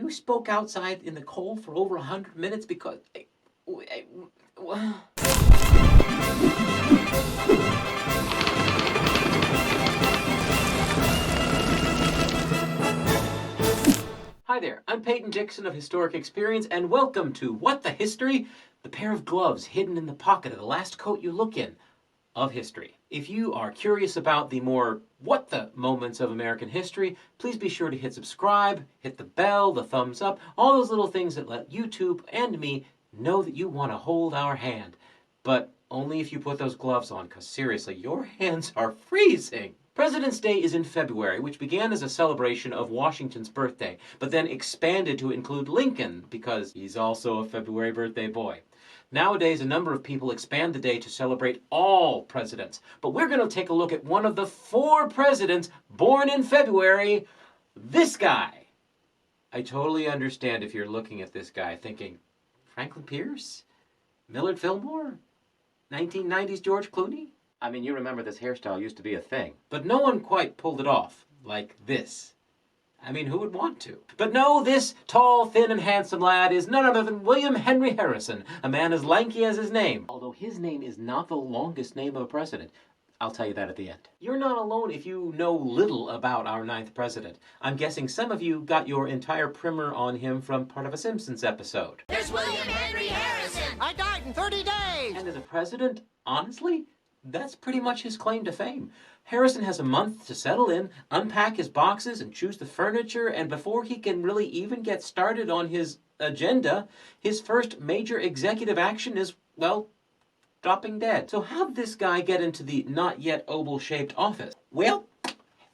you spoke outside in the cold for over 100 minutes because... Hi there, I'm Peyton Dixon of Historic Experience, and welcome to What the History? The pair of gloves hidden in the pocket of the last coat you look in of history. If you are curious about the more what the moments of American history, please be sure to hit subscribe, hit the bell, the thumbs up, all those little things that let YouTube and me know that you want to hold our hand. But only if you put those gloves on, because seriously, your hands are freezing. President's Day is in February, which began as a celebration of Washington's birthday, but then expanded to include Lincoln, because he's also a February birthday boy. Nowadays, a number of people expand the day to celebrate all presidents, but we're going to take a look at one of the 4 presidents born in February, this guy. I totally understand if you're looking at this guy thinking, Franklin Pierce? Millard Fillmore? 1990s George Clooney? I mean, you remember this hairstyle used to be a thing, but no one quite pulled it off like this. I mean, who would want to? But no, this tall, thin, and handsome lad is none other than William Henry Harrison, a man as lanky as his name. Although his name is not the longest name of a president. I'll tell you that at the end. You're not alone if you know little about our 9th president. I'm guessing some of you got your entire primer on him from part of a Simpsons episode. There's William Henry Harrison! I died in 30 days! And as a president, honestly, that's pretty much his claim to fame. Harrison has a month to settle in, unpack his boxes, and choose the furniture, and before he can really even get started on his agenda, his first major executive action is, well, dropping dead. So how'd this guy get into the not-yet oval-shaped office? Well,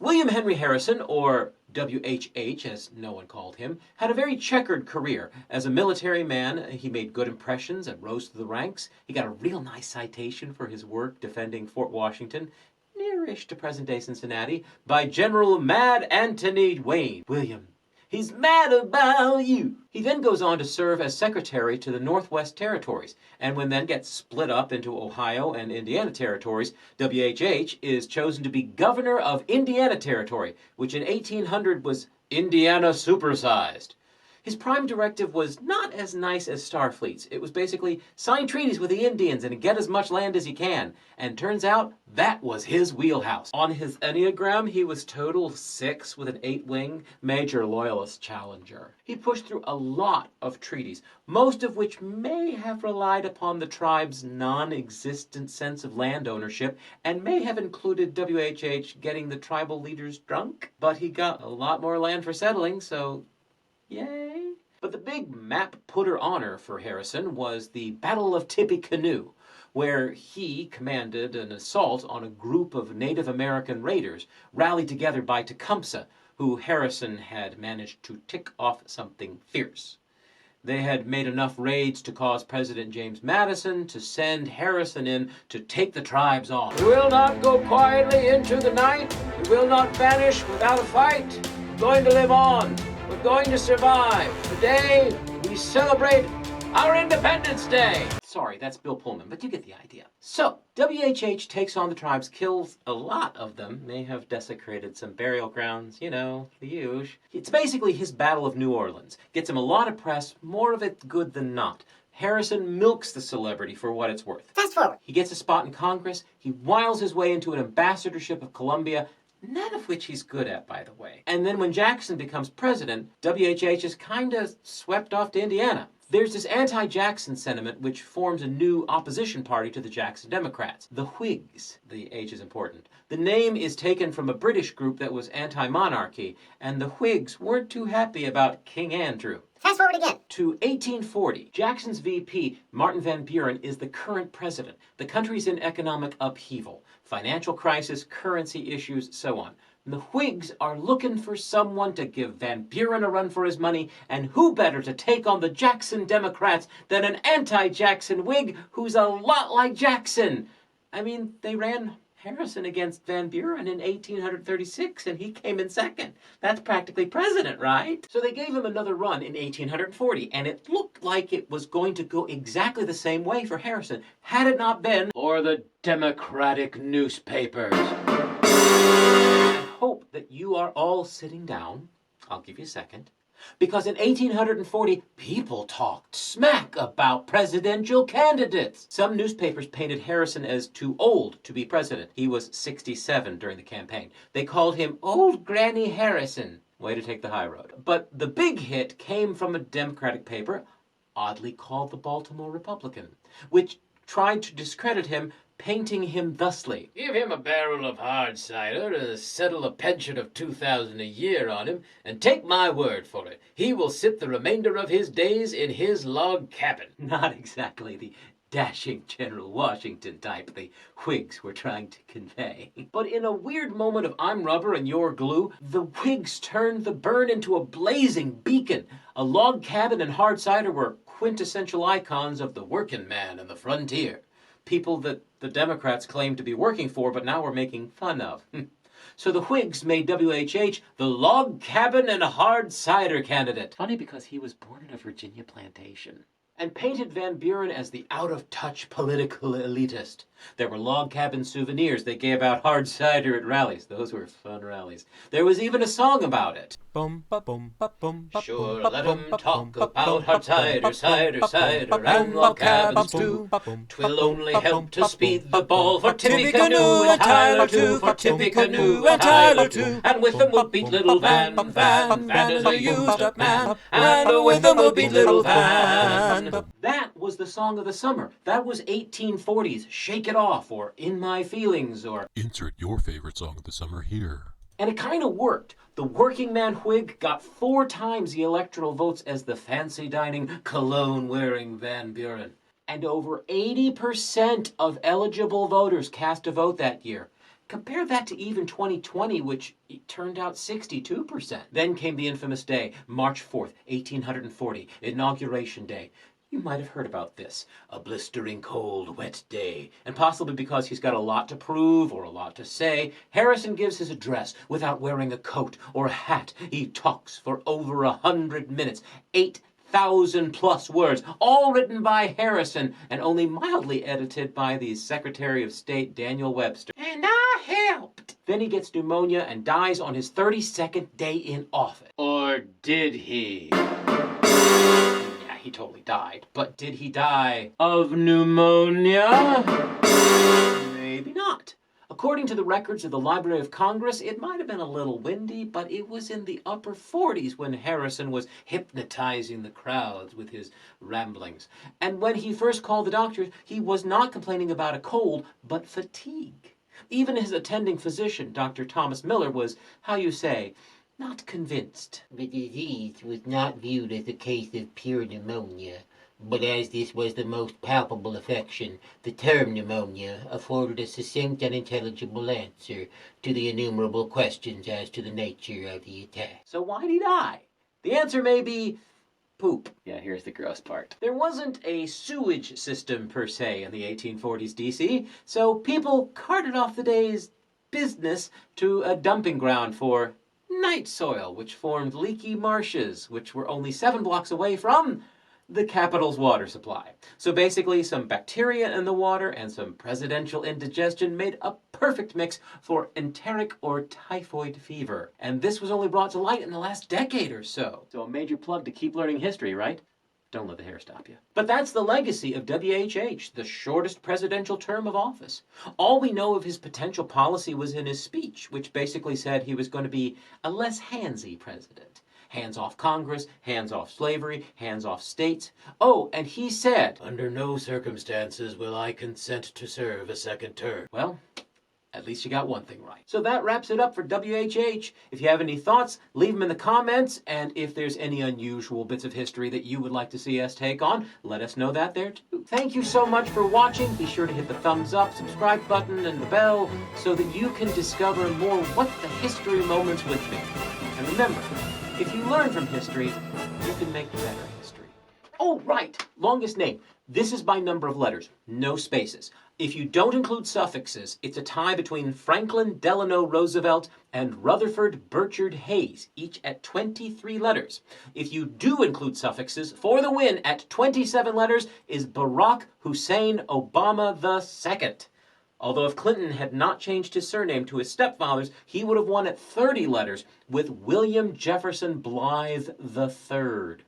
William Henry Harrison, or WHH, as no one called him, had a very checkered career. As a military man, he made good impressions and rose to the ranks. He got a real nice citation for his work defending Fort Washington, nearish to present-day Cincinnati, by General Mad Anthony Wayne. William, he's mad about you. He then goes on to serve as secretary to the Northwest Territories, and when then gets split up into Ohio and Indiana territories, WHH is chosen to be governor of Indiana Territory, which in 1800 was Indiana supersized. His prime directive was not as nice as Starfleet's. It was basically sign treaties with the Indians and get as much land as you can. And turns out that was his wheelhouse. On his Enneagram, he was total 6 with an 8-wing, major loyalist challenger. He pushed through a lot of treaties, most of which may have relied upon the tribe's non-existent sense of land ownership and may have included WHH getting the tribal leaders drunk. But he got a lot more land for settling, so yay. But the big map-putter honor for Harrison was the Battle of Tippecanoe, where he commanded an assault on a group of Native American raiders rallied together by Tecumseh, who Harrison had managed to tick off something fierce. They had made enough raids to cause President James Madison to send Harrison in to take the tribes on. We will not go quietly into the night. We will not vanish without a fight. We're going to live on. We're going to survive. Today, we celebrate our Independence Day. Sorry, that's Bill Pullman, but you get the idea. So, WHH takes on the tribes, kills a lot of them, may have desecrated some burial grounds, you know, the usual. It's basically his Battle of New Orleans. Gets him a lot of press, more of it good than not. Harrison milks the celebrity for what it's worth. Fast forward. He gets a spot in Congress, he wiles his way into an ambassadorship of Colombia, none of which he's good at, by the way. And then when Jackson becomes president, WHH is kind of swept off to Indiana. There's this anti-Jackson sentiment which forms a new opposition party to the Jackson Democrats, the Whigs. The H is important. The name is taken from a British group that was anti-monarchy, and the Whigs weren't too happy about King Andrew. Fast forward again. To 1840, Jackson's VP, Martin Van Buren, is the current president. The country's in economic upheaval. Financial crisis, currency issues, so on. The Whigs are looking for someone to give Van Buren a run for his money, and who better to take on the Jackson Democrats than an anti-Jackson Whig who's a lot like Jackson? I mean, they ran Harrison against Van Buren in 1836, and he came in second. That's practically president, right? So they gave him another run in 1840, and it looked like it was going to go exactly the same way for Harrison, had it not been for the Democratic newspapers. I hope that you are all sitting down. I'll give you a second. Because in 1840, people talked smack about presidential candidates. Some newspapers painted Harrison as too old to be president. He was 67 during the campaign. They called him Old Granny Harrison. Way to take the high road. But the big hit came from a Democratic paper, oddly called the Baltimore Republican, which tried to discredit him, painting him thusly. Give him a barrel of hard cider to settle a pension of $2,000 a year on him, and take my word for it, he will sit the remainder of his days in his log cabin. Not exactly the dashing General Washington type the Whigs were trying to convey. But in a weird moment of I'm rubber and you're glue, the Whigs turned the burn into a blazing beacon. A log cabin and hard cider were quintessential icons of the working man and the frontier. People that the Democrats claimed to be working for, but now were making fun of. So the Whigs made WHH the log cabin and hard cider candidate. Funny because he was born in a Virginia plantation. And painted Van Buren as the out-of-touch political elitist. There were log cabin souvenirs. They gave out hard cider at rallies. Those were fun rallies. There was even a song about it. Sure, let 'em talk about hard cider, cider, cider, and log cabins too. 'Twill only help to speed the ball for Tippecanoe and Tyler too, for Tippecanoe and Tyler too. And with them we'll beat little Van, Van is a used-up man, and with them we'll beat little Van. That was the song of the summer. That was 1840's Shake It Off, or In My Feelings, or insert your favorite song of the summer here. And it kind of worked. The working man Whig got 4 times the electoral votes as the fancy dining, cologne-wearing Van Buren. And over 80% of eligible voters cast a vote that year. Compare that to even 2020, which turned out 62%. Then came the infamous day, March 4th, 1840, Inauguration Day. You might have heard about this. A blistering cold, wet day. And possibly because he's got a lot to prove or a lot to say, Harrison gives his address without wearing a coat or a hat. He talks for over 100 minutes, 8,000 plus words, all written by Harrison and only mildly edited by the Secretary of State, Daniel Webster. And I helped. Then he gets pneumonia and dies on his 32nd day in office. Or did he? He totally died. But did he die of pneumonia? Maybe not. According to the records of the Library of Congress, it might have been a little windy, but it was in the upper 40s when Harrison was hypnotizing the crowds with his ramblings. And when he first called the doctor, he was not complaining about a cold, but fatigue. Even his attending physician, Dr. Thomas Miller, was, how you say, not convinced. The disease was not viewed as a case of pure pneumonia, but as this was the most palpable affection, the term pneumonia afforded a succinct and intelligible answer to the innumerable questions as to the nature of the attack. So why'd he die? The answer may be poop. Yeah, here's the gross part. There wasn't a sewage system per se in the 1840s DC, so people carted off the day's business to a dumping ground for night soil, which formed leaky marshes, which were only 7 blocks away from the capital's water supply. So basically, some bacteria in the water and some presidential indigestion made a perfect mix for enteric or typhoid fever. And this was only brought to light in the last decade or so. So a major plug to keep learning history, right? Don't let the hair stop you. But that's the legacy of WHH, the shortest presidential term of office. All we know of his potential policy was in his speech, which basically said he was going to be a less handsy president. Hands off Congress, hands off slavery, hands off states. Oh, and he said, "Under no circumstances will I consent to serve a second term." Well, at least you got one thing right. So that wraps it up for WHH. If you have any thoughts, leave them in the comments. And if there's any unusual bits of history that you would like to see us take on, let us know that there too. Thank you so much for watching. Be sure to hit the thumbs up, subscribe button, and the bell so that you can discover more What the History moments with me. And remember, if you learn from history, you can make better history. Oh, right. Longest name. This is by number of letters, no spaces. If you don't include suffixes, it's a tie between Franklin Delano Roosevelt and Rutherford Burchard Hayes, each at 23 letters. If you do include suffixes, for the win at 27 letters is Barack Hussein Obama II. Although if Clinton had not changed his surname to his stepfather's, he would have won at 30 letters with William Jefferson Blythe III.